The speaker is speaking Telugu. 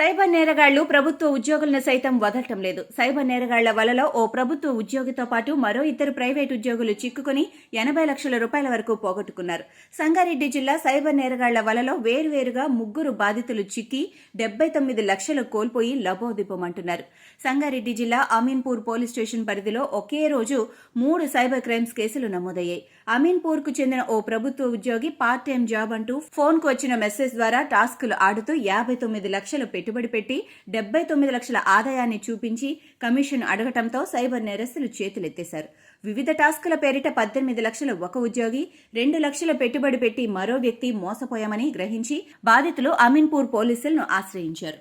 సైబర్ నేరగాళ్లు ప్రభుత్వ ఉద్యోగులను సైతం వదలటం లేదు. సైబర్ నేరగాళ్ల వలలో ఓ ప్రభుత్వ ఉద్యోగితో పాటు మరో ఇద్దరు ప్రైవేటు ఉద్యోగులు చిక్కుకుని 80 లక్షల రూపాయల వరకు పోగొట్టుకున్నారు. సంగారెడ్డి జిల్లా సైబర్ నేరగాళ్ల వలలో వేరువేరుగా ముగ్గురు బాధితులు చిక్కి 79 లక్షలు కోల్పోయి లబోదిబోమంటున్నారు. సంగారెడ్డి జిల్లా అమీన్పూర్ పోలీస్ స్టేషన్ పరిధిలో ఒకే రోజు 3 సైబర్ క్రైమ్స్ కేసులు నమోదయ్యాయి. అమీన్పూర్ కు చెందిన ఓ ప్రభుత్వ ఉద్యోగి పార్ట్ టైం జాబ్ అంటూ ఫోన్ కు వచ్చిన మెసేజ్ ద్వారా టాస్కులు ఆడుతూ 59 లక్షలు పెట్టుబడి పెట్టి 79 లక్షల ఆదాయాన్ని చూపించి కమిషన్ అడగటంతో సైబర్ నేరస్తులు చేతులెత్తేశారు. వివిధ టాస్కుల పేరిట 18 లక్షలు ఒక ఉద్యోగి, 2 లక్షల పెట్టుబడి పెట్టి మరో వ్యక్తి మోసపోయామని గ్రహించి బాధితులు అమీన్పూర్ పోలీసులను ఆశ్రయించారు.